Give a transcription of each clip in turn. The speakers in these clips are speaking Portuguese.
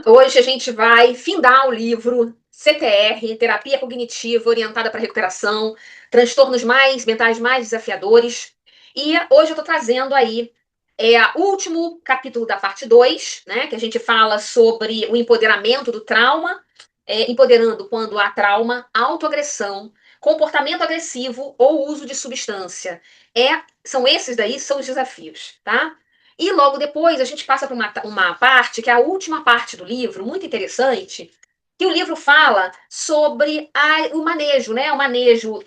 Hoje a gente vai findar o livro CTR, Terapia Cognitiva Orientada para a Recuperação, transtornos mentais mais desafiadores. E hoje eu estou trazendo aí o último capítulo da parte 2, né, que a gente fala sobre o empoderamento do trauma, empoderando quando há trauma, autoagressão, comportamento agressivo ou uso de substância. São esses daí, são os desafios, tá? E logo depois a gente passa para uma parte, que é a última parte do livro, muito interessante, que o livro fala sobre o manejo, né? O manejo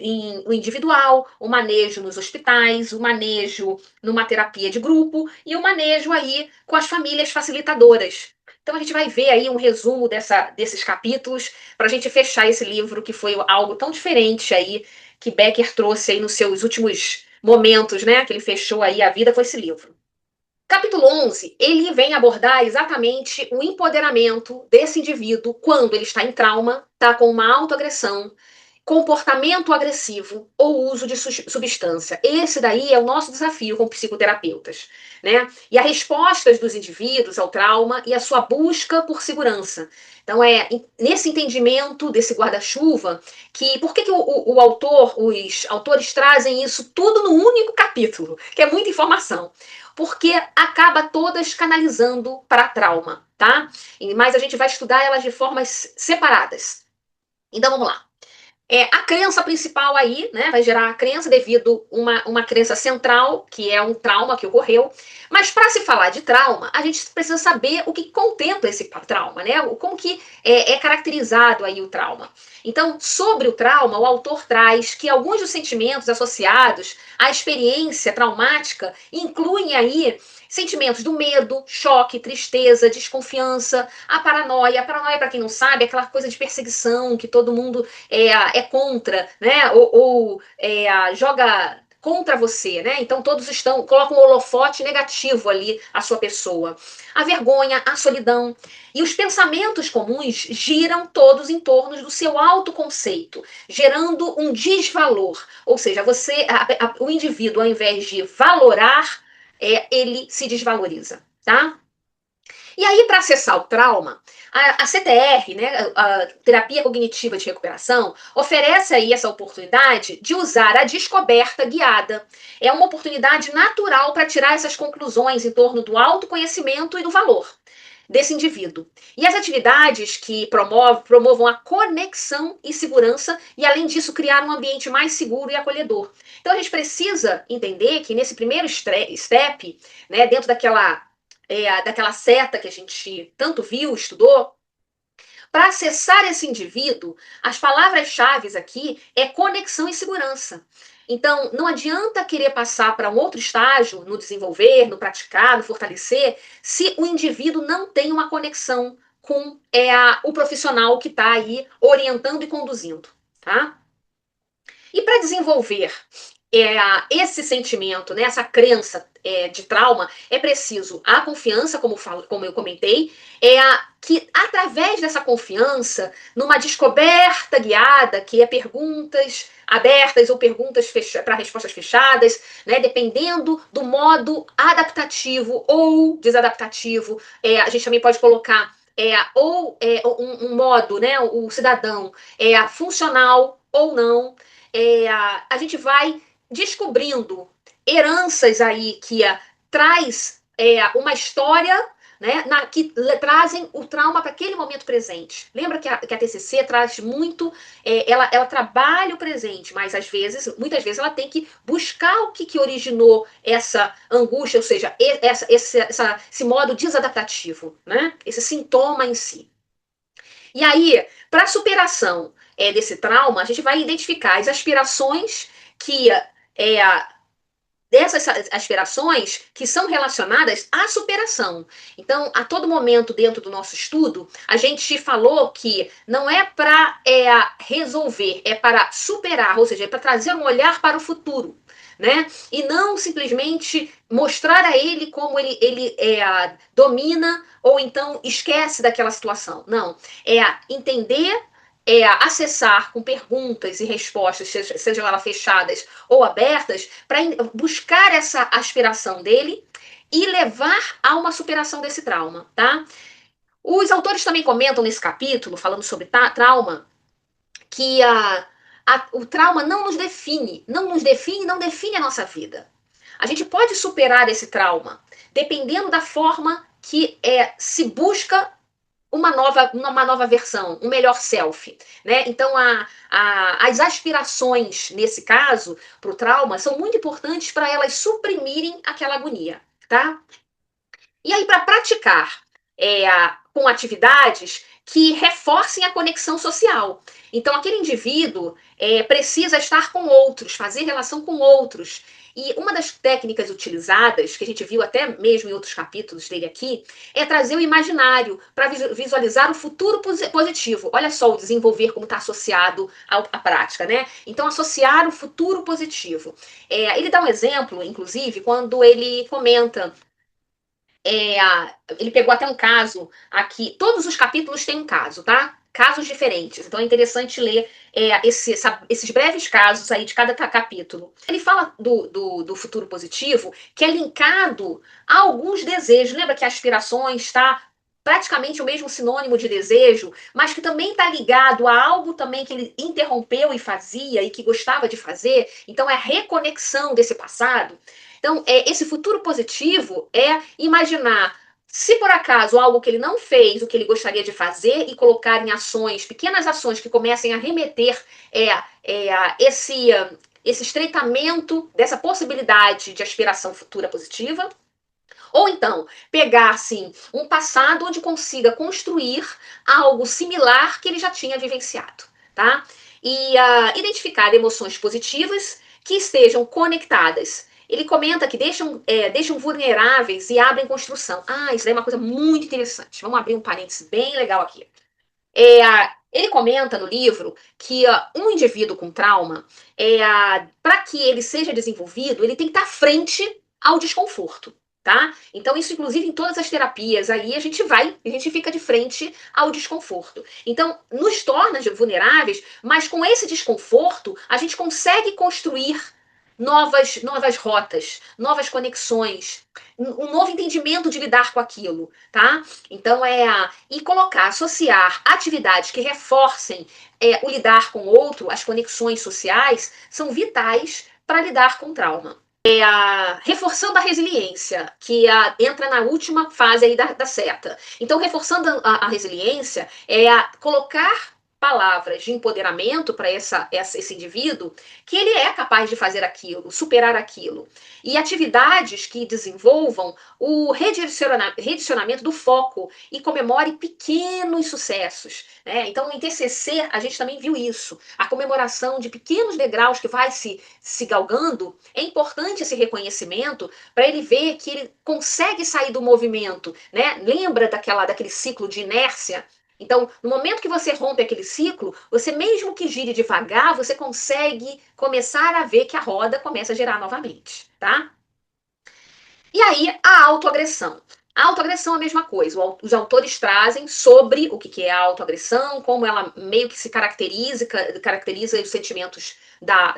no individual, o manejo nos hospitais, o manejo numa terapia de grupo e o manejo aí com as famílias facilitadoras. Então a gente vai ver aí um resumo desses capítulos para a gente fechar esse livro que foi algo tão diferente aí que Becker trouxe aí nos seus últimos momentos, né? Que ele fechou aí a vida com esse livro. Capítulo 11, ele vem abordar exatamente o empoderamento desse indivíduo quando ele está em trauma, está com uma autoagressão, comportamento agressivo ou uso de substância. Esse daí é o nosso desafio como psicoterapeutas, né? E as respostas dos indivíduos ao trauma e a sua busca por segurança. Então é nesse entendimento desse guarda-chuva que por que os autores trazem isso tudo no único capítulo, que é muita informação. Porque acaba todas canalizando para trauma, tá? Mas a gente vai estudar elas de formas separadas. Então vamos lá. A crença principal aí, né, vai gerar a crença devido a uma crença central, que é um trauma que ocorreu. Mas para se falar de trauma, a gente precisa saber o que contempla esse trauma, né? Como que é caracterizado aí o trauma. Então, sobre o trauma, o autor traz que alguns dos sentimentos associados à experiência traumática incluem aí sentimentos do medo, choque, tristeza, desconfiança, a paranoia. A paranoia, para quem não sabe, é aquela coisa de perseguição que todo mundo é contra, né? Ou joga contra você, né? Então todos colocam um holofote negativo ali à sua pessoa. A vergonha, a solidão e os pensamentos comuns giram todos em torno do seu autoconceito, gerando um desvalor. Ou seja, o indivíduo, ao invés de valorar, ele se desvaloriza, tá? E aí, para acessar o trauma, a CTR, né, a Terapia Cognitiva de Recuperação, oferece aí essa oportunidade de usar a descoberta guiada. É uma oportunidade natural para tirar essas conclusões em torno do autoconhecimento e do valor desse indivíduo. E as atividades que promovam a conexão e segurança e, além disso, criar um ambiente mais seguro e acolhedor. Então, a gente precisa entender que nesse primeiro step, né, dentro daquela seta que a gente tanto viu, estudou, para acessar esse indivíduo, as palavras-chave aqui é conexão e segurança. Então, não adianta querer passar para um outro estágio, no desenvolver, no praticar, no fortalecer, se o indivíduo não tem uma conexão com o profissional que está aí orientando e conduzindo. Tá? E para desenvolver é, esse sentimento, né, essa crença de trauma, é preciso a confiança, como eu comentei, que através dessa confiança, numa descoberta guiada, que é perguntas abertas ou perguntas para respostas fechadas, né, dependendo do modo adaptativo ou desadaptativo, a gente também pode colocar um modo, né, o cidadão funcional ou não, a gente vai descobrindo heranças aí que traz uma história, né, que trazem o trauma para aquele momento presente. Lembra que a TCC traz muito, ela trabalha o presente, mas muitas vezes ela tem que buscar o que originou essa angústia, ou seja, esse modo desadaptativo, né, esse sintoma em si. E aí, para a superação desse trauma, a gente vai identificar as aspirações que dessas aspirações que são relacionadas à superação. Então, a todo momento dentro do nosso estudo, a gente falou que não é para resolver, é para superar, ou seja, é para trazer um olhar para o futuro. Né? E não simplesmente mostrar a ele como ele domina ou então esquece daquela situação. Não. É entender, acessar com perguntas e respostas, sejam elas fechadas ou abertas, para buscar essa aspiração dele e levar a uma superação desse trauma, tá? Os autores também comentam nesse capítulo, falando sobre trauma, que o trauma não nos define, não define a nossa vida. A gente pode superar esse trauma, dependendo da forma que se busca uma nova versão, um melhor self, né? Então, as aspirações, nesse caso, para o trauma, são muito importantes para elas suprimirem aquela agonia, tá? E aí, para praticar com atividades que reforcem a conexão social. Então, aquele indivíduo precisa estar com outros, fazer relação com outros. E uma das técnicas utilizadas, que a gente viu até mesmo em outros capítulos dele aqui, é trazer o imaginário para visualizar o futuro positivo. Olha só o desenvolver como está associado à prática, né? Então, associar o futuro positivo. Ele dá um exemplo, inclusive, quando ele comenta é, ele pegou até um caso aqui. Todos os capítulos têm um caso, tá? Casos diferentes. Então é interessante ler esses breves casos aí de cada capítulo. Ele fala do futuro positivo, que é linkado a alguns desejos. Lembra que aspirações está praticamente o mesmo sinônimo de desejo, mas que também está ligado a algo também que ele interrompeu e fazia e que gostava de fazer. Então é a reconexão desse passado. Então, esse futuro positivo é imaginar, se por acaso algo que ele não fez, o que ele gostaria de fazer, e colocar em ações, pequenas ações que comecem a remeter esse estreitamento dessa possibilidade de aspiração futura positiva. Ou então, pegar, assim, um passado onde consiga construir algo similar que ele já tinha vivenciado, tá? E identificar emoções positivas que estejam conectadas. Ele comenta que deixam vulneráveis e abrem construção. Isso daí é uma coisa muito interessante. Vamos abrir um parênteses bem legal aqui. Ele comenta no livro que um indivíduo com trauma, para que ele seja desenvolvido, ele tem que estar frente ao desconforto. Tá? Então, isso, inclusive, em todas as terapias, aí a gente fica de frente ao desconforto. Então, nos torna vulneráveis, mas com esse desconforto, a gente consegue construir novas rotas, novas conexões, um novo entendimento de lidar com aquilo, tá? Então e colocar, associar atividades que reforcem o lidar com o outro, as conexões sociais, são vitais para lidar com o trauma. Reforçando a resiliência, que entra na última fase aí da seta. Então, reforçando a resiliência é colocar palavras de empoderamento para esse indivíduo que ele é capaz de fazer aquilo, superar aquilo. E atividades que desenvolvam o redirecionamento do foco e comemore pequenos sucessos. Né? Então, em TCC, a gente também viu isso. A comemoração de pequenos degraus que vai se galgando. É importante esse reconhecimento para ele ver que ele consegue sair do movimento. Né? Lembra daquele ciclo de inércia? Então, no momento que você rompe aquele ciclo, você mesmo que gire devagar, você consegue começar a ver que a roda começa a girar novamente, tá? E aí, a autoagressão. A autoagressão é a mesma coisa. Os autores trazem sobre o que é a autoagressão, como ela meio que se caracteriza os sentimentos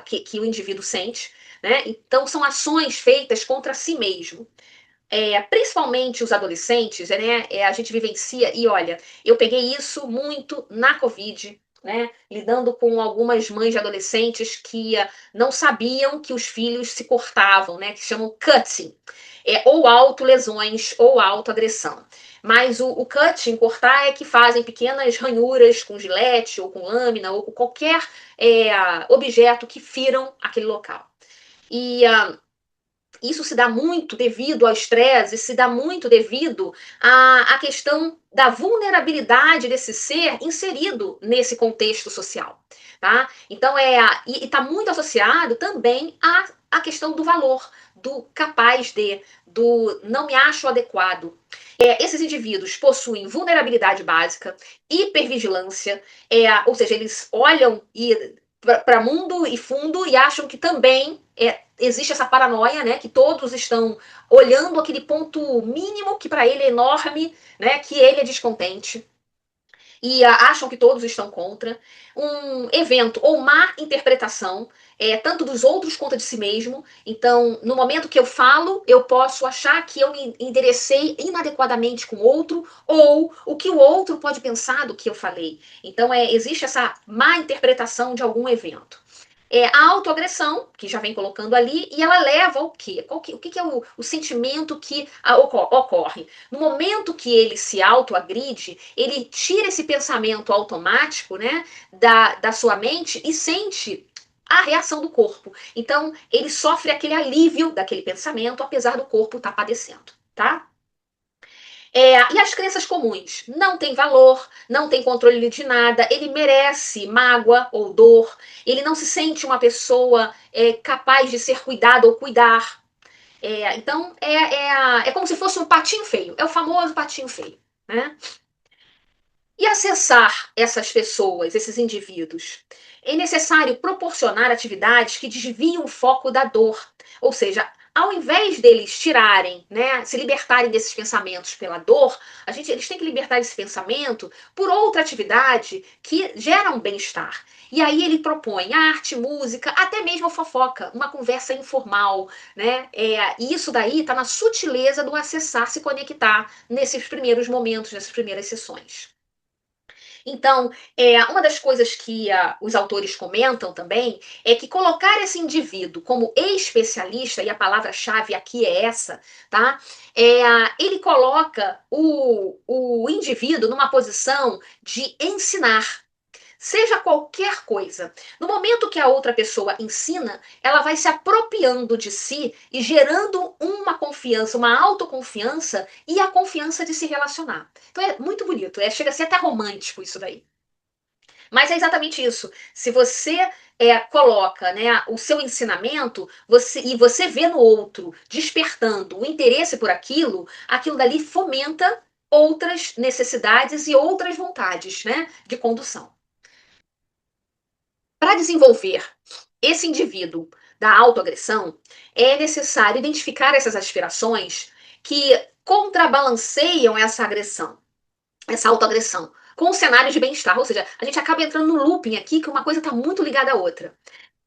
que o indivíduo sente. Né? Então, são ações feitas contra si mesmo. Principalmente os adolescentes, né? A gente vivencia, e olha, eu peguei isso muito na Covid, né? Lidando com algumas mães de adolescentes que não sabiam que os filhos se cortavam, né? Que chamam cutting, ou autolesões ou autoagressão. Mas o cutting, cortar, é que fazem pequenas ranhuras com gilete ou com lâmina ou com qualquer objeto que firam aquele local. E isso se dá muito devido ao estresse, se dá muito devido à questão da vulnerabilidade desse ser inserido nesse contexto social. Tá? Então, está muito associado também à questão do valor, do capaz de, do não me acho adequado. Esses indivíduos possuem vulnerabilidade básica, hipervigilância, ou seja, eles olham para mundo e fundo e acham que também existe essa paranoia, né, que todos estão olhando aquele ponto mínimo que para ele é enorme, né, que ele é descontente. e acham que todos estão contra, um evento ou má interpretação, tanto dos outros quanto de si mesmo. Então, no momento que eu falo, eu posso achar que eu me enderecei inadequadamente com o outro, ou o que o outro pode pensar do que eu falei. Então, existe essa má interpretação de algum evento. A autoagressão, que já vem colocando ali, e ela leva ao quê? O que é o sentimento que ocorre? No momento que ele se autoagride, ele tira esse pensamento automático, né, da sua mente e sente a reação do corpo. Então, ele sofre aquele alívio daquele pensamento, apesar do corpo estar padecendo, tá? E as crenças comuns? Não tem valor, não tem controle de nada, ele merece mágoa ou dor, ele não se sente uma pessoa capaz de ser cuidado ou cuidar. Então, é como se fosse um patinho feio, é o famoso patinho feio, né? E acessar essas pessoas, esses indivíduos, é necessário proporcionar atividades que desviem o foco da dor. Ou seja, ao invés deles tirarem, né, se libertarem desses pensamentos pela dor, eles têm que libertar esse pensamento por outra atividade que gera um bem-estar. E aí ele propõe arte, música, até mesmo fofoca, uma conversa informal, né? E isso daí está na sutileza do acessar, se conectar nesses primeiros momentos, nessas primeiras sessões. Então, uma das coisas que os autores comentam também é que colocar esse indivíduo como especialista, e a palavra-chave aqui é essa, tá? Ele coloca o indivíduo numa posição de ensinar. Seja qualquer coisa. No momento que a outra pessoa ensina, ela vai se apropriando de si e gerando uma confiança, uma autoconfiança e a confiança de se relacionar. Então é muito bonito, chega a ser até romântico isso daí. Mas é exatamente isso. Se você coloca, né, o seu ensinamento e você vê no outro despertando o interesse por aquilo, aquilo dali fomenta outras necessidades e outras vontades, né, de condução. Para desenvolver esse indivíduo da autoagressão, é necessário identificar essas aspirações que contrabalanceiam essa agressão, essa autoagressão, com um cenário de bem-estar. Ou seja, a gente acaba entrando no looping aqui, que uma coisa está muito ligada à outra.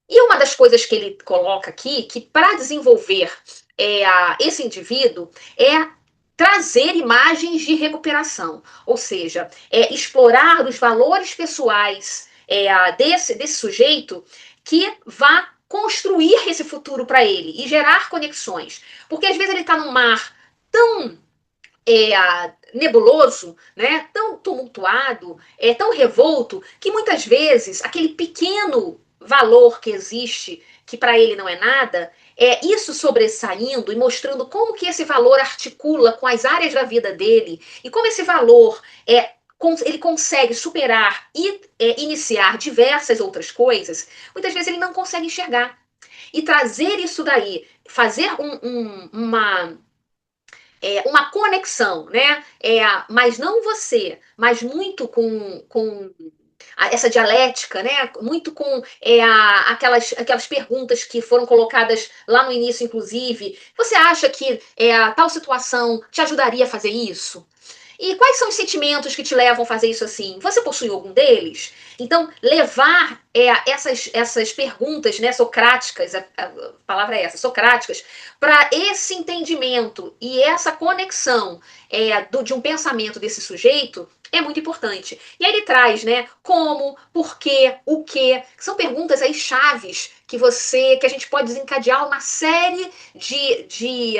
E uma das coisas que ele coloca aqui, que para desenvolver esse indivíduo, é trazer imagens de recuperação, ou seja, explorar os valores pessoais desse sujeito que vá construir esse futuro para ele e gerar conexões. Porque às vezes ele está num mar tão nebuloso, né, tão tumultuado, tão revolto, que muitas vezes aquele pequeno valor que existe, que para ele não é nada, isso sobressaindo e mostrando como que esse valor articula com as áreas da vida dele e como esse valor ele consegue superar e iniciar diversas outras coisas, muitas vezes ele não consegue enxergar. E trazer isso daí, fazer uma conexão, né? Mas não você, mas muito com essa dialética, né? Muito com aquelas perguntas que foram colocadas lá no início, inclusive. Você acha que a tal situação te ajudaria a fazer isso? E quais são os sentimentos que te levam a fazer isso assim? Você possui algum deles? Então, levar essas perguntas, né, socráticas, a palavra é essa, socráticas, para esse entendimento e essa conexão de um pensamento desse sujeito é muito importante. E aí ele traz, né, como, por quê, o quê, que são perguntas aí chaves que a gente pode desencadear uma série de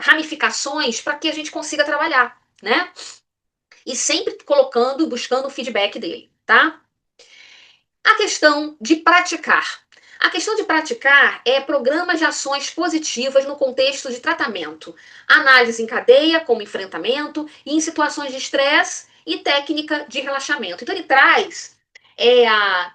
ramificações para que a gente consiga trabalhar, né? E sempre colocando, buscando o feedback dele, tá? A questão de praticar. A questão de praticar é programas de ações positivas no contexto de tratamento, análise em cadeia, como enfrentamento, e em situações de estresse e técnica de relaxamento. Então, ele traz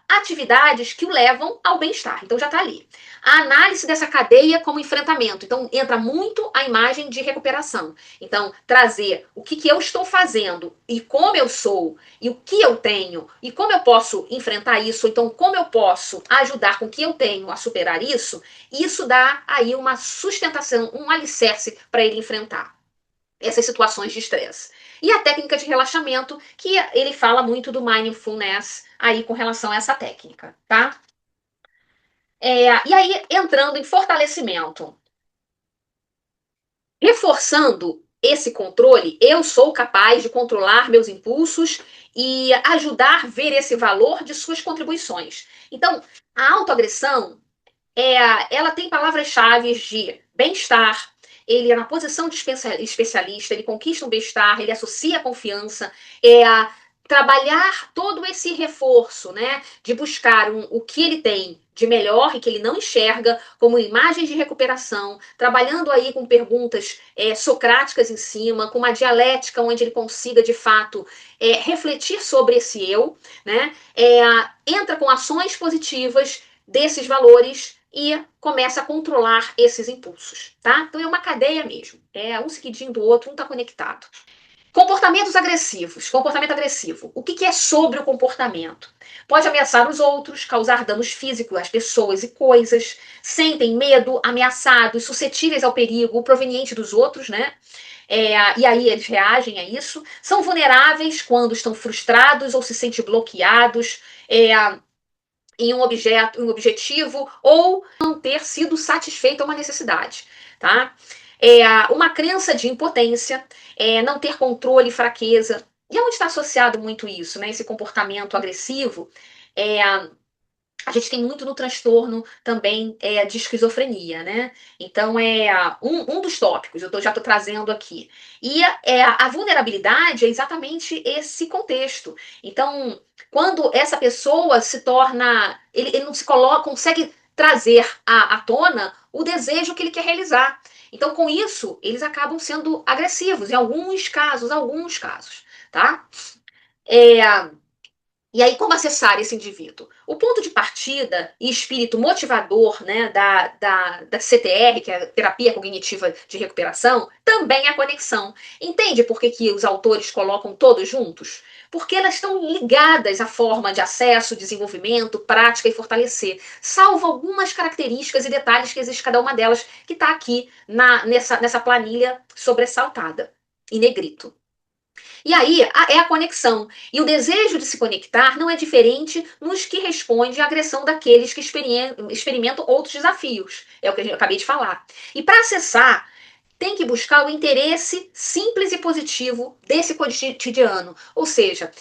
atividades que o levam ao bem-estar. Então, já está ali. A análise dessa cadeia como enfrentamento. Então, entra muito a imagem de recuperação. Então, trazer o que eu estou fazendo e como eu sou e o que eu tenho e como eu posso enfrentar isso, então como eu posso ajudar com o que eu tenho a superar isso, isso dá aí uma sustentação, um alicerce para ele enfrentar essas situações de estresse. E a técnica de relaxamento, que ele fala muito do mindfulness aí com relação a essa técnica, tá? E aí, entrando em fortalecimento, reforçando esse controle, eu sou capaz de controlar meus impulsos e ajudar a ver esse valor de suas contribuições. Então, a autoagressão ela tem palavras-chave de bem-estar, ele é na posição de especialista, ele conquista um bem-estar, ele associa a confiança, trabalhar todo esse reforço, né, de buscar o que ele tem de melhor e que ele não enxerga, como imagens de recuperação, trabalhando aí com perguntas socráticas em cima, com uma dialética onde ele consiga, de fato, refletir sobre esse eu, né, entra com ações positivas desses valores e começa a controlar esses impulsos, tá? Então é uma cadeia mesmo, é um seguidinho do outro, um está conectado. Comportamentos agressivos. Comportamento agressivo. O que é sobre o comportamento? Pode ameaçar os outros, causar danos físicos às pessoas e coisas, sentem medo, ameaçados, suscetíveis ao perigo proveniente dos outros, né? E aí eles reagem a isso. São vulneráveis quando estão frustrados ou se sentem bloqueados em um objeto, em um objetivo, ou não ter sido satisfeita uma necessidade, tá? Uma crença de impotência, não ter controle, fraqueza. E onde está associado muito isso, né? Esse comportamento agressivo, a gente tem muito no transtorno também de esquizofrenia, né? Então um dos tópicos, já estou trazendo aqui. E a vulnerabilidade é exatamente esse contexto. Então, quando essa pessoa se torna. Ele não se coloca, consegue trazer à tona o desejo que ele quer realizar. Então, com isso, eles acabam sendo agressivos, em alguns casos, tá? É, e aí, como acessar esse indivíduo? O ponto de partida e espírito motivador, né, da CTR, que é a Terapia Cognitiva de Recuperação, também é a conexão. Entende por que os autores colocam todos juntos? Porque elas estão ligadas à forma de acesso, desenvolvimento, prática e fortalecer, salvo algumas características e detalhes que existe cada uma delas, que está aqui nessa planilha sobressaltada, em negrito. E aí é a conexão. E o desejo de se conectar não é diferente nos que responde à agressão daqueles que experimentam outros desafios. É o que eu acabei de falar. E para acessar, tem que buscar o interesse simples e positivo desse cotidiano. Ou seja,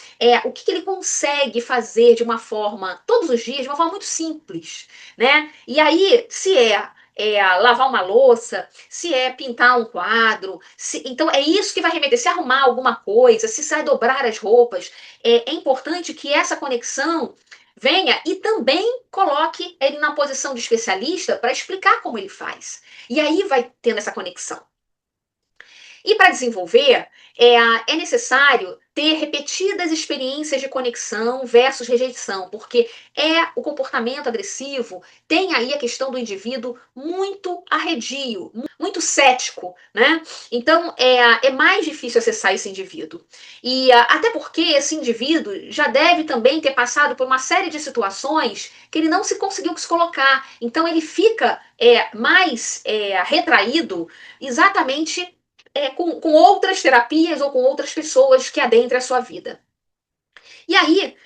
o que ele consegue fazer de uma forma, todos os dias, de uma forma muito simples. Né? E aí, se lavar uma louça, se é pintar um quadro, então é isso que vai remeter, se arrumar alguma coisa, se sai dobrar as roupas, é importante que essa conexão venha e também coloque ele na posição de especialista para explicar como ele faz. E aí vai tendo essa conexão. E para desenvolver, é necessário ter repetidas experiências de conexão versus rejeição, porque o comportamento agressivo tem aí a questão do indivíduo muito arredio, muito cético, né? Então é mais difícil acessar esse indivíduo. E até porque esse indivíduo já deve também ter passado por uma série de situações que ele não se conseguiu se colocar. Então ele fica mais retraído exatamente com outras terapias ou com outras pessoas que adentrem a sua vida. E aí,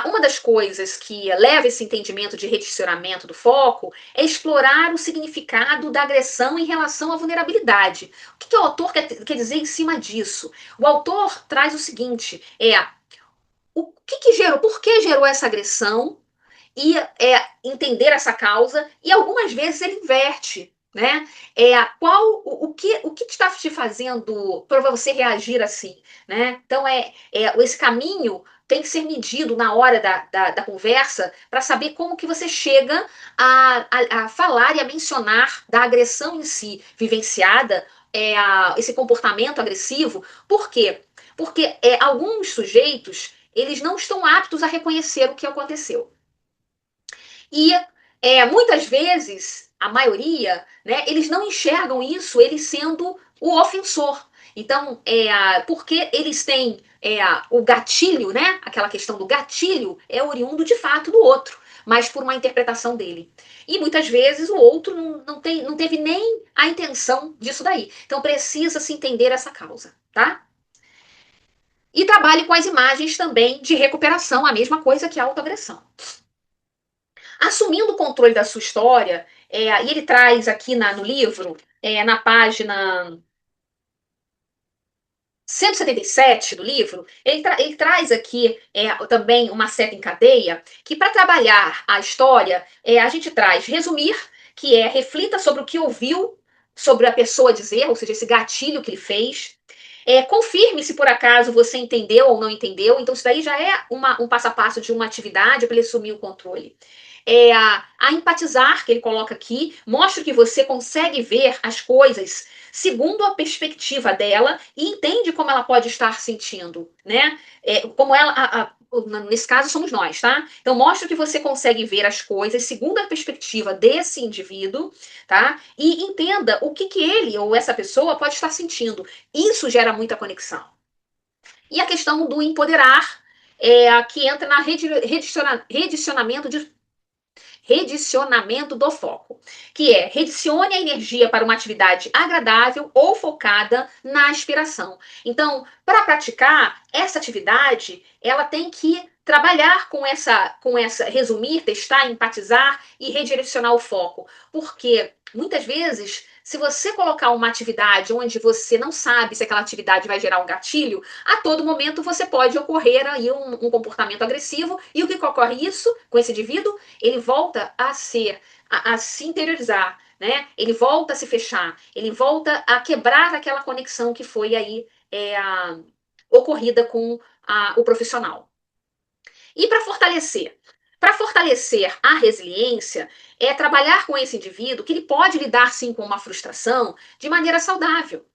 uma das coisas que leva esse entendimento de redirecionamento do foco é explorar o significado da agressão em relação à vulnerabilidade. O que o autor quer dizer em cima disso? O autor traz o seguinte: o que gerou, por que gerou essa agressão? E entender essa causa, e algumas vezes ele inverte, né? O que está te fazendo para você reagir assim, né? Então esse caminho tem que ser medido na hora da conversa para saber como que você chega a falar e a mencionar da agressão em si vivenciada, esse comportamento agressivo. Por quê? Porque alguns sujeitos eles não estão aptos a reconhecer o que aconteceu. E muitas vezes, a maioria, né, eles não enxergam isso, eles sendo o ofensor. Então, porque eles têm o gatilho, né? Aquela questão do gatilho é oriundo de fato do outro. mas por uma interpretação dele. E muitas vezes o outro não teve nem a intenção disso daí. Então precisa se entender essa causa, tá? E trabalhe com as imagens também de recuperação, a mesma coisa que a autoagressão. Assumindo o controle da sua história, e ele traz aqui no livro, na página 177 do livro, ele traz aqui também uma seta em cadeia, que para trabalhar a história, a gente traz resumir, que reflita sobre o que ouviu, sobre a pessoa dizer, ou seja, esse gatilho que ele fez. Confirme se por acaso você entendeu ou não entendeu. Então, isso daí já é um passo a passo de uma atividade para ele assumir o controle. A empatizar, que ele coloca aqui, mostra que você consegue ver as coisas segundo a perspectiva dela e entende como ela pode estar sentindo, né? Como ela, nesse caso somos nós, tá? Então mostra que você consegue ver as coisas segundo a perspectiva desse indivíduo, tá? E entenda o que ele ou essa pessoa pode estar sentindo. Isso gera muita conexão. E a questão do empoderar, que entra na redicionamento do foco, que redicione a energia para uma atividade agradável ou focada na aspiração. Então, para praticar essa atividade, ela tem que trabalhar com essa, resumir, testar, empatizar e redirecionar o foco, porque muitas vezes, se você colocar uma atividade onde você não sabe se aquela atividade vai gerar um gatilho, a todo momento você pode ocorrer aí um comportamento agressivo. E o que ocorre isso com esse indivíduo? Ele volta a se interiorizar, né? Ele volta a se fechar, ele volta a quebrar aquela conexão que foi aí ocorrida com o profissional. E para fortalecer a resiliência, trabalhar com esse indivíduo que ele pode lidar sim com uma frustração de maneira saudável.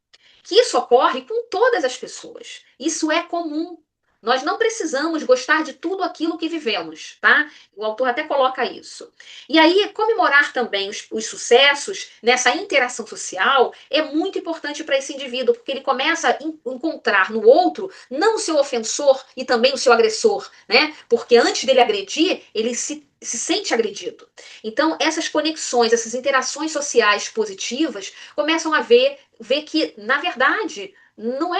Que isso ocorre com todas as pessoas. Isso é comum. Nós não precisamos gostar de tudo aquilo que vivemos, tá? O autor até coloca isso. E aí, comemorar também os sucessos nessa interação social é muito importante para esse indivíduo, porque ele começa a encontrar no outro não o seu ofensor e também o seu agressor, né? Porque antes dele agredir, ele se sente agredido. Então, essas conexões, essas interações sociais positivas começam a ver que, na verdade,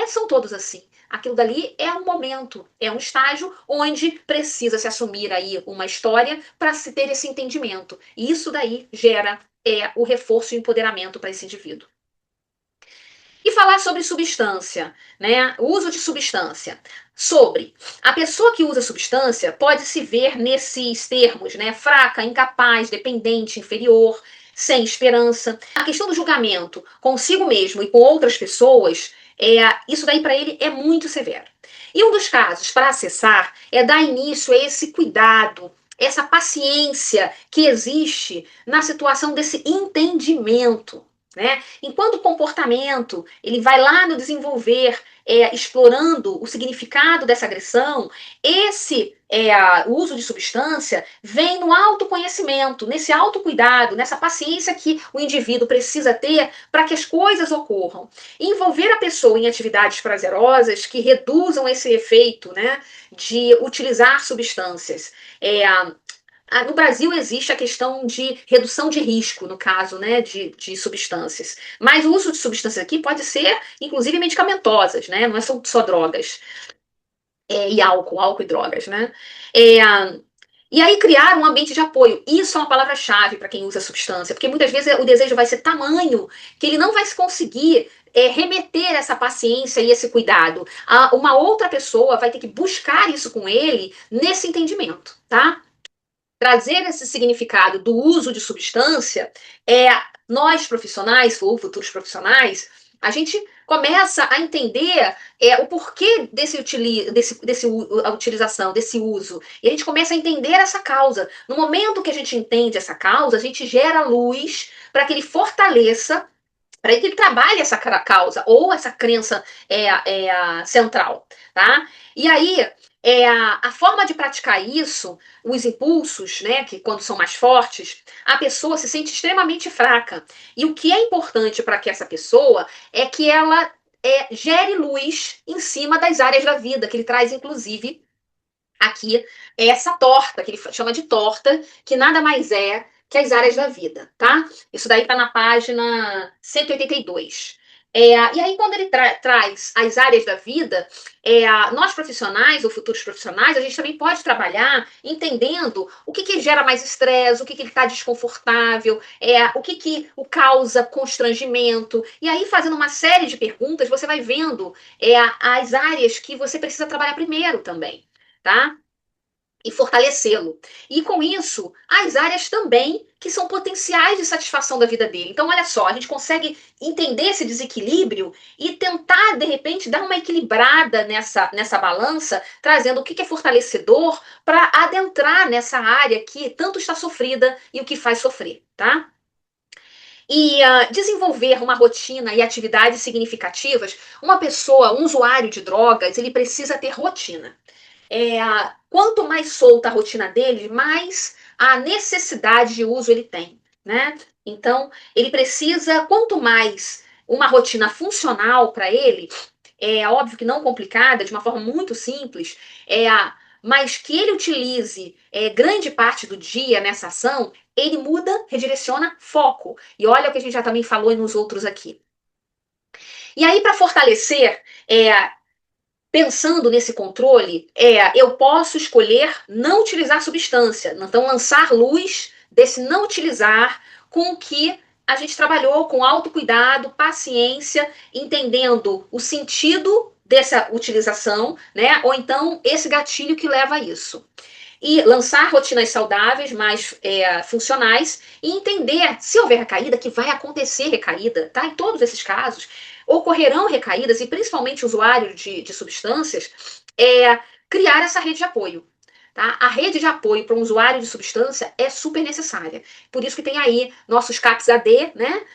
são todos assim. Aquilo dali é um momento, é um estágio onde precisa se assumir aí uma história para se ter esse entendimento. E isso daí gera o reforço e o empoderamento para esse indivíduo. E falar sobre substância, né? O uso de substância. Sobre a pessoa que usa substância pode se ver nesses termos, né? Fraca, incapaz, dependente, inferior, sem esperança. A questão do julgamento consigo mesmo e com outras pessoas, isso daí para ele é muito severo. E um dos casos para acessar é dar início a esse cuidado, essa paciência que existe na situação desse entendimento, né? Enquanto o comportamento ele vai lá no desenvolver, explorando o significado dessa agressão, o uso de substância vem no autoconhecimento, nesse autocuidado, nessa paciência que o indivíduo precisa ter para que as coisas ocorram. E envolver a pessoa em atividades prazerosas que reduzam esse efeito, né, de utilizar substâncias. No Brasil existe a questão de redução de risco, no caso, né, de substâncias. Mas o uso de substâncias aqui pode ser, inclusive, medicamentosas, né? Não são só drogas. E álcool e drogas, né? E aí criar um ambiente de apoio. Isso é uma palavra-chave para quem usa substância, porque muitas vezes o desejo vai ser tamanho que ele não vai se conseguir remeter essa paciência e esse cuidado. Uma outra pessoa vai ter que buscar isso com ele nesse entendimento, tá? Trazer esse significado do uso de substância, nós profissionais, ou futuros profissionais, a gente começa a entender o porquê a utilização, desse uso. E a gente começa a entender essa causa. No momento que a gente entende essa causa, a gente gera luz para que ele fortaleça, para que ele trabalhe essa causa ou essa crença central, tá? E aí, a forma de praticar isso, os impulsos, né, que quando são mais fortes, a pessoa se sente extremamente fraca. E o que é importante para que essa pessoa é que ela gere luz em cima das áreas da vida, que ele traz, inclusive, aqui essa torta, que ele chama de torta, que nada mais é que as áreas da vida, tá? Isso daí tá na página 182. E aí, quando ele traz as áreas da vida, nós profissionais ou futuros profissionais, a gente também pode trabalhar entendendo o que gera mais estresse, o que ele está desconfortável, o que o causa constrangimento. E aí, fazendo uma série de perguntas, você vai vendo as áreas que você precisa trabalhar primeiro também, tá? E fortalecê-lo. E com isso, as áreas também que são potenciais de satisfação da vida dele. Então, olha só, a gente consegue entender esse desequilíbrio e tentar, de repente, dar uma equilibrada nessa balança, trazendo o que é fortalecedor para adentrar nessa área que tanto está sofrida e o que faz sofrer, tá? E desenvolver uma rotina e atividades significativas, uma pessoa, um usuário de drogas, ele precisa ter rotina. Quanto mais solta a rotina dele, mais a necessidade de uso ele tem, né? Então, ele precisa, quanto mais uma rotina funcional para ele, é óbvio que não complicada, de uma forma muito simples, mas que ele utilize grande parte do dia nessa ação, ele muda, redireciona foco. E olha o que a gente já também falou nos outros aqui. E aí, para fortalecer pensando nesse controle, eu posso escolher não utilizar substância, então lançar luz desse não utilizar com o que a gente trabalhou com autocuidado, paciência, entendendo o sentido dessa utilização, né? Ou então esse gatilho que leva a isso. E lançar rotinas saudáveis, mais funcionais, e entender se houver recaída, que vai acontecer recaída, tá? Em todos esses casos, ocorrerão recaídas, e principalmente usuários de substâncias, criar essa rede de apoio. Tá? A rede de apoio para um usuário de substância é super necessária. Por isso que tem aí nossos CAPS AD, né?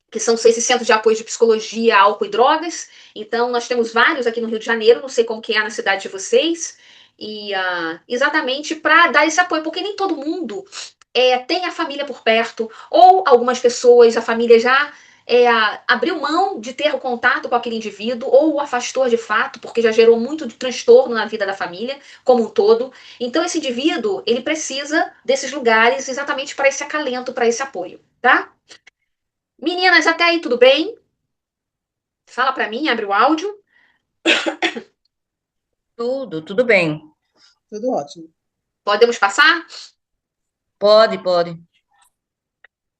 Que são esses centros de apoio de psicologia, álcool e drogas. Então, nós temos vários aqui no Rio de Janeiro, não sei como que é na cidade de vocês, e exatamente para dar esse apoio, porque nem todo mundo tem a família por perto, ou algumas pessoas, a família já abriu mão de ter o contato com aquele indivíduo, ou o afastou de fato, porque já gerou muito de transtorno na vida da família como um todo. Então, esse indivíduo, ele precisa desses lugares exatamente para esse acalento, para esse apoio, tá? Meninas, até aí tudo bem? Fala para mim, abre o áudio. Tudo bem. Tudo ótimo. Podemos passar? Pode.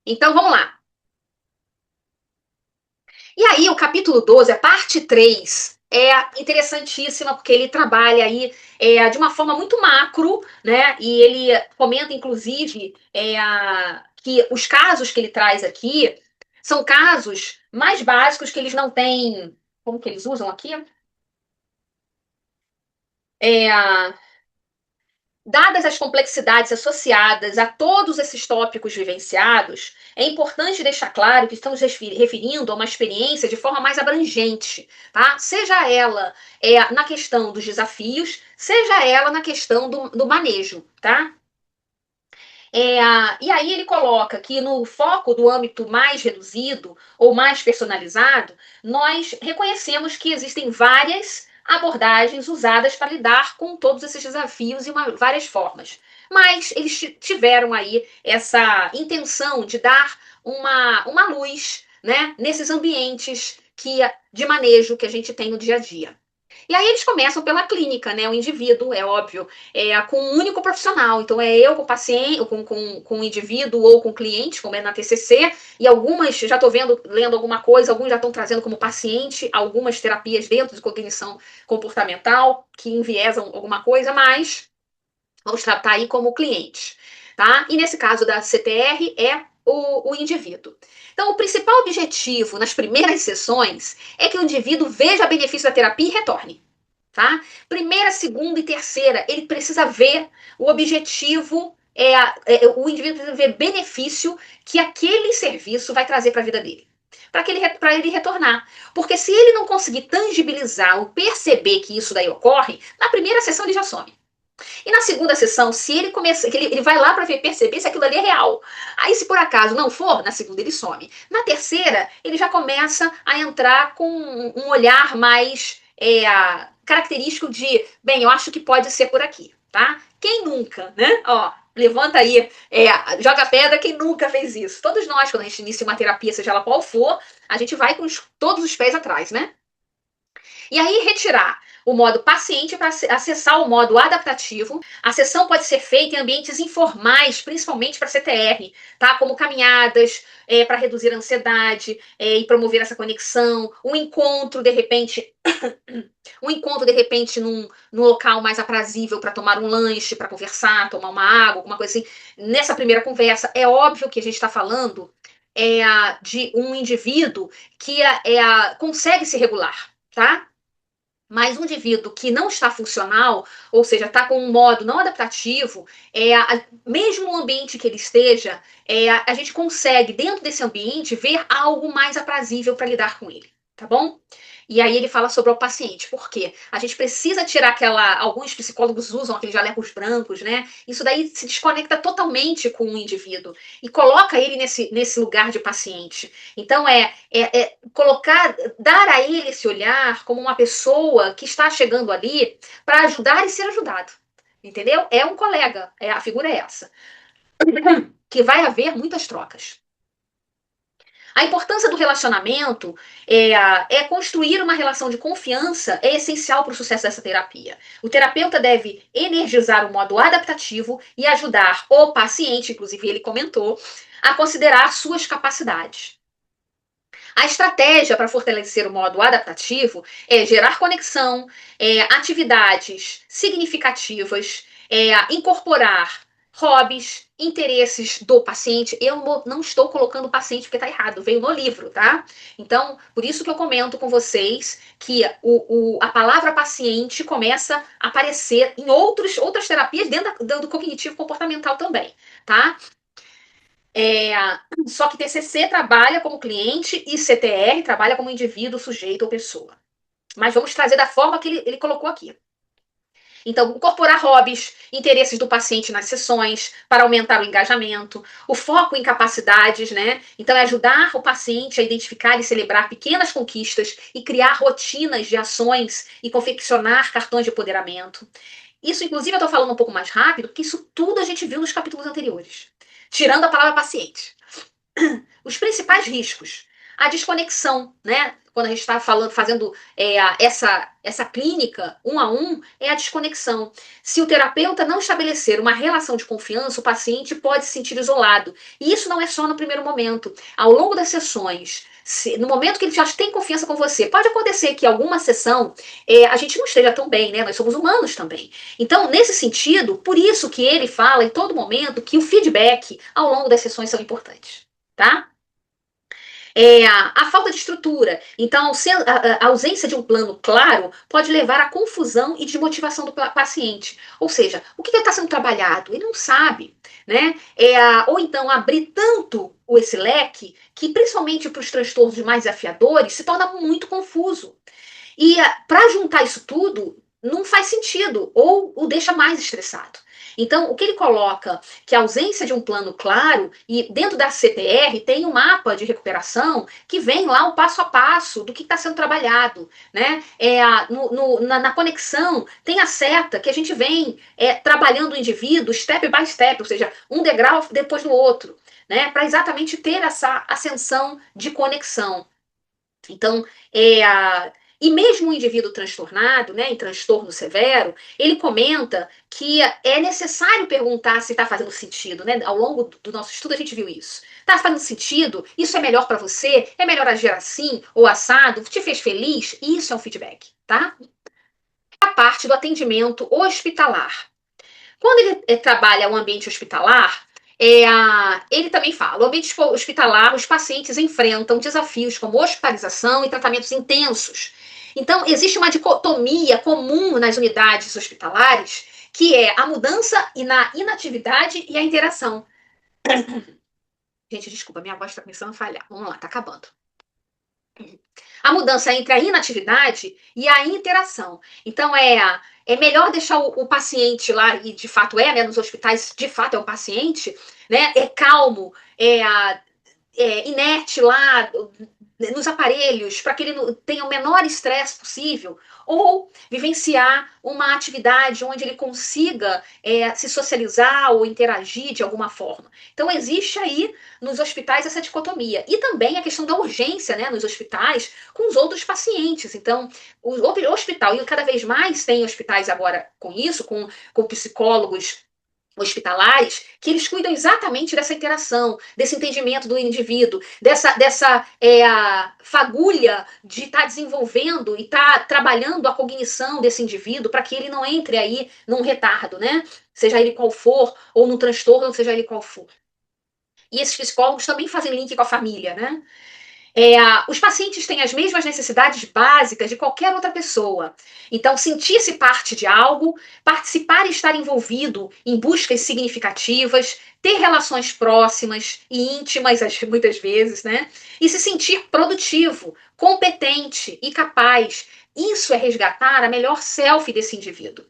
Então vamos lá. E aí, o capítulo 12, a parte 3, é interessantíssima, porque ele trabalha aí de uma forma muito macro, né? E ele comenta, inclusive, que os casos que ele traz aqui são casos mais básicos que eles não têm. Como que eles usam aqui? É, Dadas as complexidades associadas a todos esses tópicos vivenciados, é importante deixar claro que estamos referindo a uma experiência de forma mais abrangente, tá? Seja ela na questão dos desafios, seja ela na questão do manejo, tá? E aí ele coloca que no foco do âmbito mais reduzido ou mais personalizado, nós reconhecemos que existem várias abordagens usadas para lidar com todos esses desafios de várias formas. Mas eles tiveram aí essa intenção de dar uma luz, né, nesses ambientes de manejo que a gente tem no dia a dia. E aí eles começam pela clínica, né? O indivíduo, é óbvio, com um único profissional. Então é eu com o paciente, com o indivíduo ou com o cliente, como é na TCC, e algumas, já estou lendo alguma coisa, alguns já estão trazendo como paciente algumas terapias dentro de cognição comportamental que enviesam alguma coisa, mas vamos tratar aí como cliente, tá? E nesse caso da CTR é o indivíduo. Então, o principal objetivo nas primeiras sessões é que o indivíduo veja benefício da terapia e retorne. Tá? Primeira, segunda e terceira, ele precisa ver o objetivo, o indivíduo precisa ver benefício que aquele serviço vai trazer para a vida dele. Para ele retornar. Porque se ele não conseguir tangibilizar ou perceber que isso daí ocorre, na primeira sessão ele já some. E na segunda sessão, se ele começa, ele vai lá para perceber se aquilo ali é real. Aí, se por acaso não for, na segunda ele some. Na terceira, ele já começa a entrar com um olhar mais característico de, bem, eu acho que pode ser por aqui, tá? Quem nunca, né? Ó, levanta aí, joga pedra, quem nunca fez isso? Todos nós, quando a gente inicia uma terapia, seja ela qual for, a gente vai com todos os pés atrás, né? E aí, retirar o modo paciente para acessar o modo adaptativo. A sessão pode ser feita em ambientes informais, principalmente para CTR, tá? Como caminhadas, para reduzir a ansiedade e promover essa conexão. Um encontro, de repente, num local mais aprazível para tomar um lanche, para conversar, tomar uma água, alguma coisa assim. Nessa primeira conversa, é óbvio que a gente está falando de um indivíduo que consegue se regular, tá? Mas um indivíduo que não está funcional, ou seja, está com um modo não adaptativo, mesmo o ambiente que ele esteja, a gente consegue, dentro desse ambiente, ver algo mais aprazível para lidar com ele, tá bom? E aí ele fala sobre o paciente, por quê? A gente precisa tirar alguns psicólogos usam aqueles jalecos brancos, né? Isso daí se desconecta totalmente com o indivíduo e coloca ele nesse lugar de paciente. Então colocar, dar a ele esse olhar como uma pessoa que está chegando ali para ajudar e ser ajudado. Entendeu? É um colega, a figura é essa. Que vai haver muitas trocas. A importância do relacionamento construir uma relação de confiança é essencial para o sucesso dessa terapia. O terapeuta deve energizar o modo adaptativo e ajudar o paciente, inclusive ele comentou, a considerar suas capacidades. A estratégia para fortalecer o modo adaptativo é gerar conexão, atividades significativas, incorporar hobbies, interesses do paciente. Eu não estou colocando o paciente porque está errado, veio no livro, tá? Então, por isso que eu comento com vocês que a palavra paciente começa a aparecer em outras terapias dentro do cognitivo comportamental também, tá? Só que TCC trabalha como cliente e CTR trabalha como indivíduo, sujeito ou pessoa. Mas vamos trazer da forma que ele colocou aqui. Então, incorporar hobbies, interesses do paciente nas sessões para aumentar o engajamento, o foco em capacidades, né? Então, é ajudar o paciente a identificar e celebrar pequenas conquistas e criar rotinas de ações e confeccionar cartões de empoderamento. Isso, inclusive, eu estou falando um pouco mais rápido, porque isso tudo a gente viu nos capítulos anteriores. Tirando a palavra paciente. Os principais riscos. A desconexão, né? Quando a gente está fazendo essa clínica um a um, é a desconexão. Se o terapeuta não estabelecer uma relação de confiança, o paciente pode se sentir isolado. E isso não é só no primeiro momento. Ao longo das sessões, no momento que ele já tem confiança com você, pode acontecer que alguma sessão a gente não esteja tão bem, né? Nós somos humanos também. Então, nesse sentido, por isso que ele fala em todo momento que o feedback ao longo das sessões são importantes, tá? A falta de estrutura. Então, a ausência de um plano claro pode levar à confusão e desmotivação do paciente. Ou seja, o que está sendo trabalhado? Ele não sabe, né? Ou então abrir tanto esse leque que, principalmente para os transtornos mais desafiadores, se torna muito confuso. E para juntar isso tudo, não faz sentido, ou o deixa mais estressado. Então, o que ele coloca que a ausência de um plano claro, e dentro da CTR tem um mapa de recuperação que vem lá o passo a passo do que está sendo trabalhado. Né? Na conexão, tem a seta que a gente vem trabalhando o indivíduo step by step, ou seja, um degrau depois do outro, né? Para exatamente ter essa ascensão de conexão. Então, e mesmo o indivíduo transtornado, né, em transtorno severo, ele comenta que é necessário perguntar se está fazendo sentido, né? Ao longo do nosso estudo a gente viu isso. Está fazendo sentido? Isso é melhor para você? É melhor agir assim ou assado? Te fez feliz? Isso é um feedback, tá? A parte do atendimento hospitalar. Quando ele trabalha o ambiente hospitalar, ele também fala: o ambiente hospitalar, os pacientes enfrentam desafios como hospitalização e tratamentos intensos. Então, existe uma dicotomia comum nas unidades hospitalares, que é a mudança na inatividade e a interação. Gente, desculpa, minha voz está começando a falhar. Vamos lá, tá acabando. A mudança entre a inatividade e a interação. Então, é melhor deixar o paciente lá, e de fato né, nos hospitais, de fato é o paciente, né, calmo, inerte lá, nos aparelhos para que ele tenha o menor estresse possível, ou vivenciar uma atividade onde ele consiga se socializar ou interagir de alguma forma. Então, existe aí nos hospitais essa dicotomia. E também a questão da urgência, né, nos hospitais com os outros pacientes. Então, o hospital, e cada vez mais tem hospitais agora com isso, com psicólogos hospitalares, que eles cuidam exatamente dessa interação, desse entendimento do indivíduo, dessa fagulha de estar desenvolvendo e estar trabalhando a cognição desse indivíduo para que ele não entre aí num retardo, né? Seja ele qual for, ou num transtorno, seja ele qual for. E esses psicólogos também fazem link com a família, né? Os pacientes têm as mesmas necessidades básicas de qualquer outra pessoa. Então, sentir-se parte de algo, participar e estar envolvido em buscas significativas, ter relações próximas e íntimas, muitas vezes, né? E se sentir produtivo, competente e capaz. Isso é resgatar a melhor self desse indivíduo.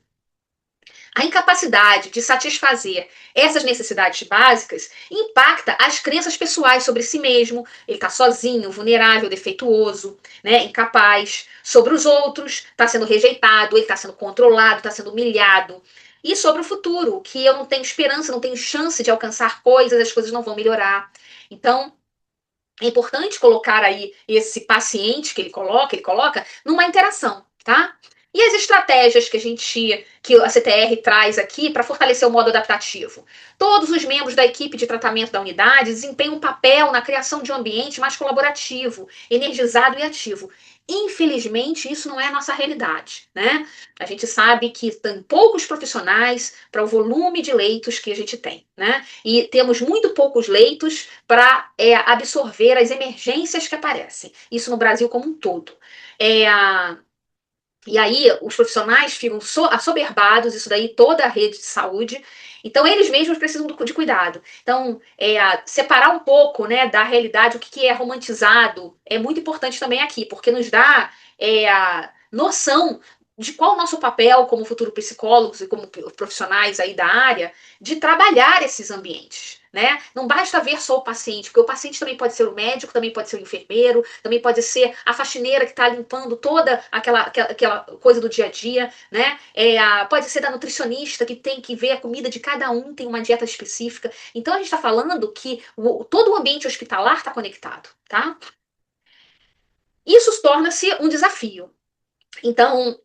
A incapacidade de satisfazer essas necessidades básicas impacta as crenças pessoais sobre si mesmo. Ele está sozinho, vulnerável, defeituoso, né, incapaz. Sobre os outros, está sendo rejeitado, ele está sendo controlado, está sendo humilhado. E sobre o futuro, que eu não tenho esperança, não tenho chance de alcançar coisas, as coisas não vão melhorar. Então, é importante colocar aí esse paciente que ele coloca numa interação, tá? E as estratégias que a CTR traz aqui para fortalecer o modo adaptativo? Todos os membros da equipe de tratamento da unidade desempenham um papel na criação de um ambiente mais colaborativo, energizado e ativo. Infelizmente, isso não é a nossa realidade, né? A gente sabe que tem poucos profissionais para o volume de leitos que a gente tem, né? E temos muito poucos leitos para absorver as emergências que aparecem. Isso no Brasil como um todo. É, e aí os profissionais ficam assoberbados, isso daí toda a rede de saúde. Então eles mesmos precisam de cuidado. Então separar um pouco, né, da realidade o que é romantizado é muito importante também aqui, porque nos dá a noção de qual o nosso papel como futuro psicólogos e como profissionais aí da área de trabalhar esses ambientes. Né? Não basta ver só o paciente, porque o paciente também pode ser o médico, também pode ser o enfermeiro, também pode ser a faxineira que está limpando toda aquela coisa do dia a dia, né? Pode ser da nutricionista que tem que ver a comida de cada um, tem uma dieta específica. Então a gente está falando que todo o ambiente hospitalar está conectado, tá? Isso torna-se um desafio. Então,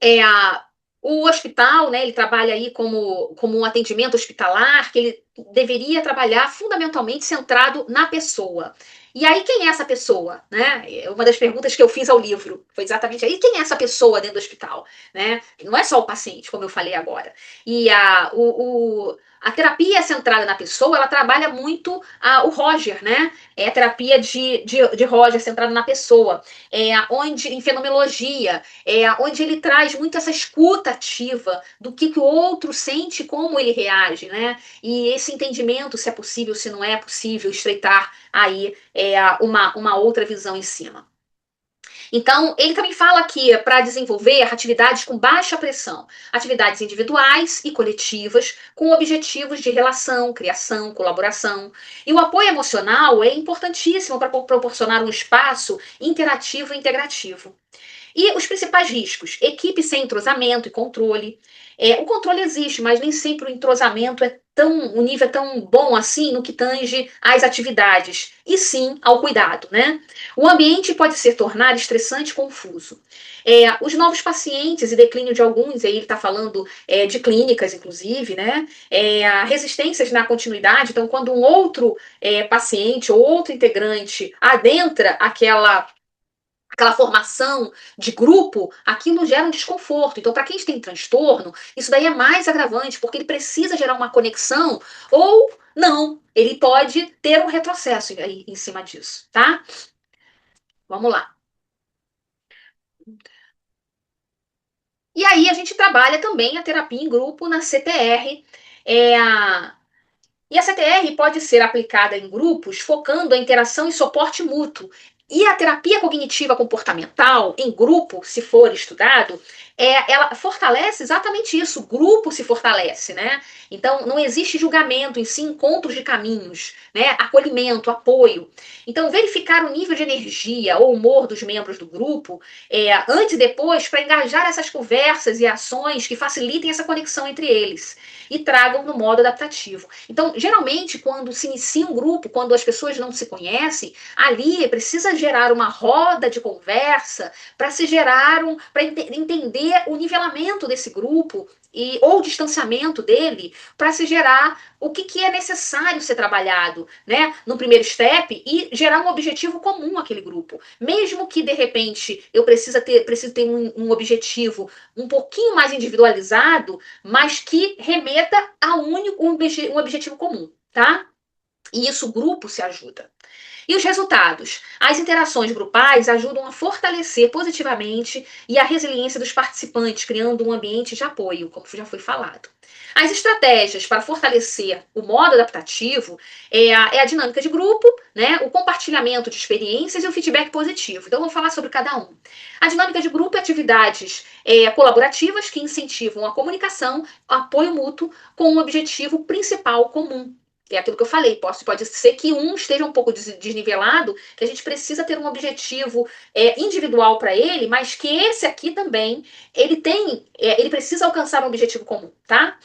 o hospital, né, ele trabalha aí como um atendimento hospitalar, que ele deveria trabalhar fundamentalmente centrado na pessoa. E aí, quem é essa pessoa? Né? Uma das perguntas que eu fiz ao livro foi exatamente aí, quem é essa pessoa dentro do hospital? Né? Não é só o paciente, como eu falei agora. E a terapia centrada na pessoa, ela trabalha muito o Roger, né? É a terapia de Roger centrada na pessoa. Onde, em fenomenologia, onde ele traz muito essa escuta ativa do que o outro sente e como ele reage, né? E esse entendimento, se é possível, se não é possível, estreitar aí uma outra visão em cima. Então, ele também fala que para desenvolver atividades com baixa pressão, atividades individuais e coletivas, com objetivos de relação, criação, colaboração. E o apoio emocional é importantíssimo para proporcionar um espaço interativo e integrativo. E os principais riscos? Equipe sem entrosamento e controle. O controle existe, mas nem sempre o entrosamento o nível é tão bom assim no que tange às atividades, e sim ao cuidado, né? O ambiente pode se tornar estressante e confuso. Os novos pacientes e declínio de alguns, aí ele está falando de clínicas, inclusive, né? Resistências na continuidade, então, quando um outro paciente ou outro integrante adentra aquela formação de grupo, aquilo gera um desconforto. Então, para quem tem transtorno, isso daí é mais agravante, porque ele precisa gerar uma conexão ou não. Ele pode ter um retrocesso aí em cima disso, tá? Vamos lá. E aí a gente trabalha também a terapia em grupo na CTR. E a CTR pode ser aplicada em grupos focando a interação e suporte mútuo. E a terapia cognitiva comportamental, em grupo, se for estudado, ela fortalece exatamente isso, o grupo se fortalece, né? Então, não existe julgamento, em si, encontros de caminhos, né? Acolhimento, apoio. Então, verificar o nível de energia ou humor dos membros do grupo, antes e depois, para engajar essas conversas e ações que facilitem essa conexão entre eles e tragam no modo adaptativo. Então, geralmente, quando se inicia um grupo, quando as pessoas não se conhecem, ali precisa gerar uma roda de conversa para se gerar para entender o nivelamento desse grupo ou o distanciamento dele para se gerar o que é necessário ser trabalhado, né, no primeiro step e gerar um objetivo comum àquele grupo. Mesmo que de repente eu precise ter um objetivo um pouquinho mais individualizado, mas que remeta a um objetivo comum, tá? E isso o grupo se ajuda. E os resultados? As interações grupais ajudam a fortalecer positivamente e a resiliência dos participantes, criando um ambiente de apoio, como já foi falado. As estratégias para fortalecer o modo adaptativo é a dinâmica de grupo, né, o compartilhamento de experiências e o feedback positivo. Então, vamos falar sobre cada um. A dinâmica de grupo é atividades colaborativas que incentivam a comunicação, o apoio mútuo com um objetivo principal comum. É aquilo que eu falei, pode ser que um esteja um pouco desnivelado, que a gente precisa ter um objetivo individual para ele, mas que esse aqui também, ele precisa alcançar um objetivo comum, tá?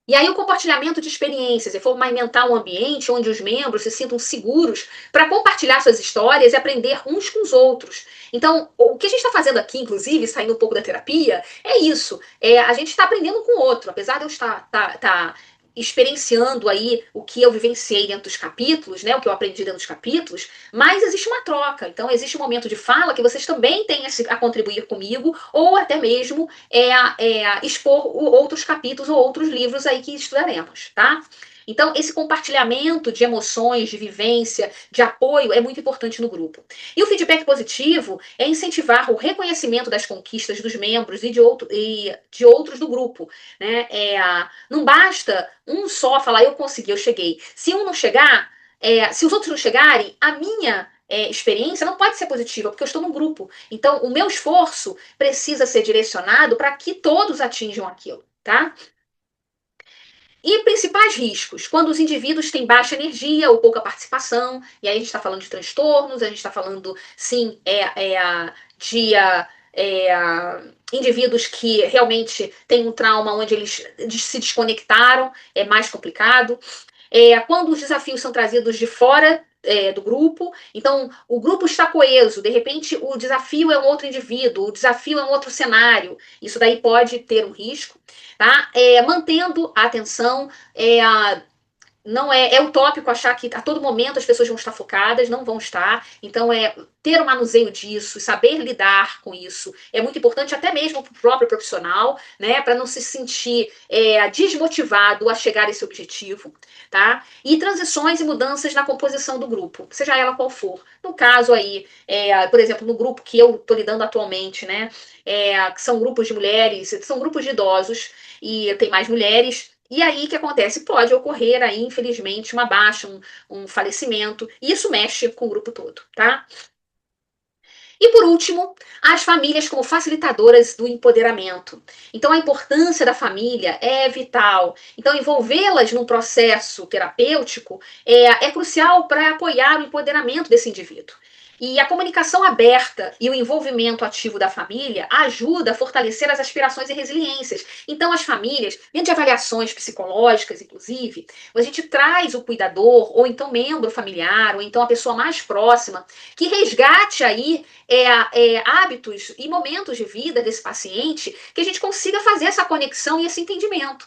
E aí o compartilhamento de experiências, é fomentar um ambiente onde os membros se sintam seguros para compartilhar suas histórias e aprender uns com os outros. Então, o que a gente está fazendo aqui, inclusive, saindo um pouco da terapia, é isso. A gente está aprendendo com o outro, apesar de eu estar experienciando aí o que eu vivenciei dentro dos capítulos, né, o que eu aprendi dentro dos capítulos, mas existe uma troca. Então, existe um momento de fala que vocês também têm a contribuir comigo, ou até mesmo expor outros capítulos ou outros livros aí que estudaremos, tá? Então, esse compartilhamento de emoções, de vivência, de apoio é muito importante no grupo. E o feedback positivo é incentivar o reconhecimento das conquistas dos membros e de outros do grupo. Né? Não basta um só falar, eu consegui, eu cheguei. Se um não chegar, se os outros não chegarem, a minha experiência não pode ser positiva, porque eu estou num grupo. Então, o meu esforço precisa ser direcionado para que todos atinjam aquilo, tá? E principais riscos, quando os indivíduos têm baixa energia ou pouca participação, e aí a gente está falando de transtornos, a gente está falando, sim, indivíduos que realmente têm um trauma onde eles se desconectaram, é mais complicado. Quando os desafios são trazidos de fora do grupo, então o grupo está coeso, de repente o desafio é um outro indivíduo, o desafio é um outro cenário, isso daí pode ter um risco, tá? Mantendo a atenção, não é utópico achar que a todo momento as pessoas vão estar focadas, não vão estar. Então, ter o manuseio disso, saber lidar com isso, é muito importante até mesmo para o próprio profissional, né? Para não se sentir desmotivado a chegar a esse objetivo, tá? E transições e mudanças na composição do grupo, seja ela qual for. No caso aí, por exemplo, no grupo que eu estou lidando atualmente, né? Que são grupos de mulheres, são grupos de idosos e tem mais mulheres. E aí, o que acontece? Pode ocorrer aí, infelizmente, uma baixa, um falecimento, e isso mexe com o grupo todo, tá? E por último, as famílias como facilitadoras do empoderamento. Então, a importância da família é vital. Então, envolvê-las num processo terapêutico é crucial para apoiar o empoderamento desse indivíduo. E a comunicação aberta e o envolvimento ativo da família ajuda a fortalecer as aspirações e resiliências. Então, as famílias, dentro de avaliações psicológicas, inclusive, a gente traz o cuidador, ou então membro familiar, ou então a pessoa mais próxima, que resgate aí hábitos e momentos de vida desse paciente, que a gente consiga fazer essa conexão e esse entendimento.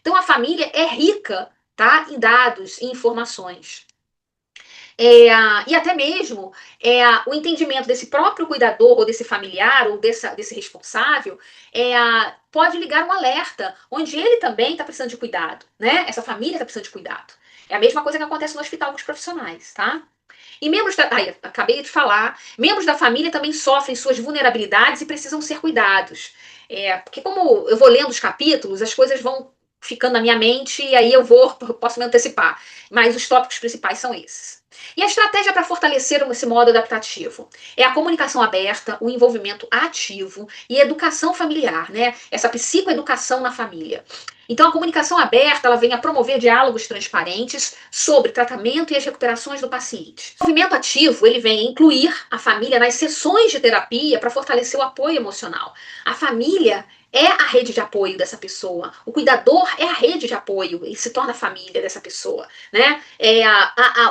Então, a família é rica, tá, em dados e informações. E até mesmo o entendimento desse próprio cuidador, ou desse familiar, ou desse responsável, pode ligar um alerta, onde ele também está precisando de cuidado, né? Essa família está precisando de cuidado. É a mesma coisa que acontece no hospital com os profissionais, tá? E membros da. Ai, acabei de falar. Membros da família também sofrem suas vulnerabilidades e precisam ser cuidados. Porque, como eu vou lendo os capítulos, as coisas vão ficando na minha mente e aí posso me antecipar. Mas os tópicos principais são esses. E a estratégia para fortalecer esse modo adaptativo é a comunicação aberta, o envolvimento ativo e a educação familiar, né? Essa psicoeducação na família. Então, a comunicação aberta, ela vem a promover diálogos transparentes sobre tratamento e as recuperações do paciente. O movimento ativo, ele vem incluir a família nas sessões de terapia para fortalecer o apoio emocional. A família é a rede de apoio dessa pessoa. O cuidador é a rede de apoio e se torna a família dessa pessoa, né?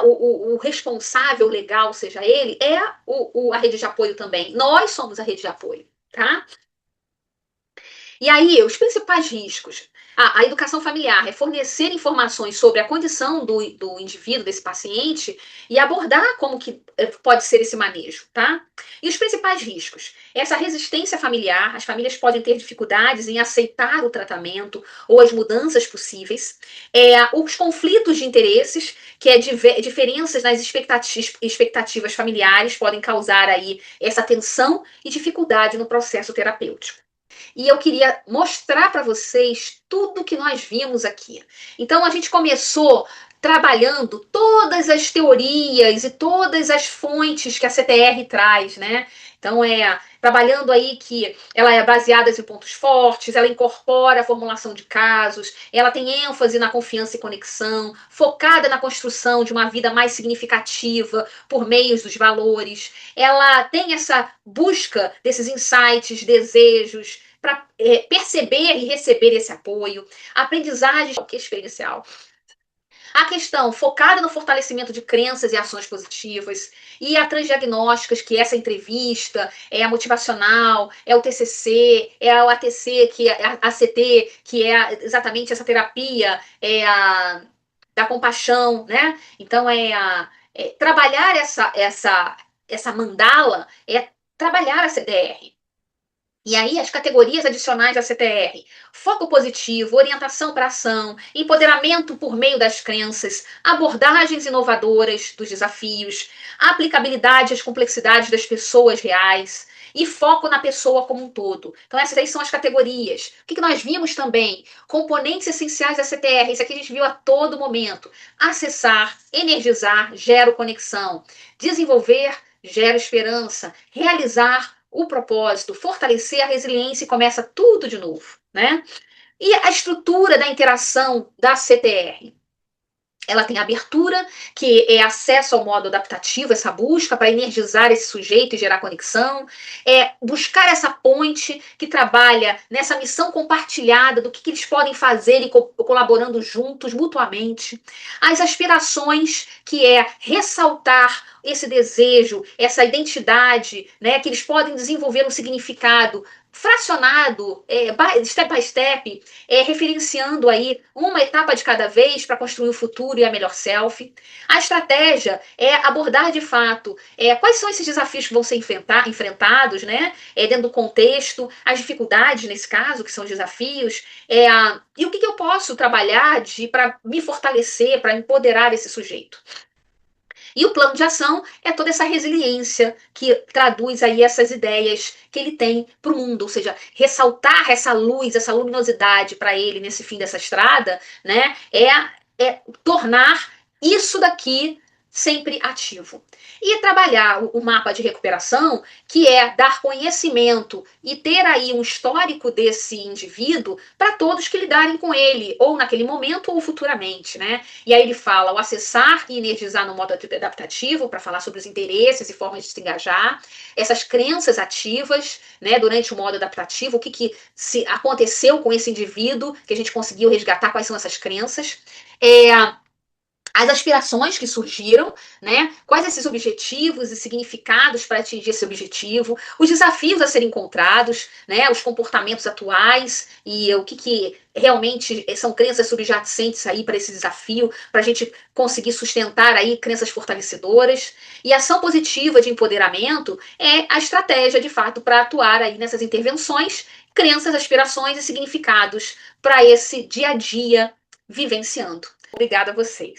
O responsável legal, seja ele, é a rede de apoio também. Nós somos a rede de apoio, tá? E aí, os principais riscos. A educação familiar é fornecer informações sobre a condição do indivíduo, desse paciente, e abordar como que pode ser esse manejo, tá? E os principais riscos. Essa resistência familiar, as famílias podem ter dificuldades em aceitar o tratamento ou as mudanças possíveis. Os conflitos de interesses, que é diferenças nas expectativas familiares, podem causar aí essa tensão e dificuldade no processo terapêutico. E eu queria mostrar para vocês tudo que nós vimos aqui. Então, a gente começou trabalhando todas as teorias e todas as fontes que a CTR traz, né? Então, trabalhando aí que ela é baseada em pontos fortes, ela incorpora a formulação de casos, ela tem ênfase na confiança e conexão, focada na construção de uma vida mais significativa por meios dos valores. Ela tem essa busca desses insights, desejos, para perceber e receber esse apoio, aprendizagem experiencial. A questão focada no fortalecimento de crenças e ações positivas, e a transdiagnósticas, que é essa entrevista, é a motivacional, é o TCC, é o ATC, que é a ACT, que é exatamente essa terapia da compaixão, né? Então, trabalhar essa mandala é trabalhar a CDR. E aí, as categorias adicionais da CTR: foco positivo, orientação para ação, empoderamento por meio das crenças, abordagens inovadoras dos desafios, aplicabilidade às complexidades das pessoas reais e foco na pessoa como um todo. Então, essas aí são as categorias. O que nós vimos também? Componentes essenciais da CTR, isso aqui a gente viu a todo momento: acessar, energizar, gera conexão, desenvolver, gera esperança, realizar, o propósito, fortalecer a resiliência e começa tudo de novo, né? E a estrutura da interação da CTR? Ela tem abertura, que é acesso ao modo adaptativo, essa busca para energizar esse sujeito e gerar conexão. Buscar essa ponte que trabalha nessa missão compartilhada do que eles podem fazer e colaborando juntos, mutuamente. As aspirações, que é ressaltar esse desejo, essa identidade, né, que eles podem desenvolver um significado fracionado, step by step, referenciando aí uma etapa de cada vez para construir o futuro e a melhor self. A estratégia é abordar de fato quais são esses desafios que vão ser enfrentados, né? Dentro do contexto, as dificuldades nesse caso, que são os desafios, e o que eu posso trabalhar para me fortalecer, para empoderar esse sujeito. E o plano de ação é toda essa resiliência que traduz aí essas ideias que ele tem para o mundo, ou seja, ressaltar essa luz, essa luminosidade para ele nesse fim dessa estrada, né? Tornar isso daqui sempre ativo. E trabalhar o mapa de recuperação, que é dar conhecimento e ter aí um histórico desse indivíduo para todos que lidarem com ele, ou naquele momento ou futuramente, né? E aí ele fala o acessar e energizar no modo adaptativo, para falar sobre os interesses e formas de se engajar, essas crenças ativas, né, durante o modo adaptativo, o que se aconteceu com esse indivíduo, que a gente conseguiu resgatar, quais são essas crenças, as aspirações que surgiram, né? Quais esses objetivos e significados para atingir esse objetivo, os desafios a serem encontrados, né? Os comportamentos atuais e o que realmente são crenças subjacentes aí para esse desafio, para a gente conseguir sustentar aí crenças fortalecedoras. E a ação positiva de empoderamento é a estratégia, de fato, para atuar aí nessas intervenções, crenças, aspirações e significados para esse dia a dia vivenciando. Obrigada a vocês.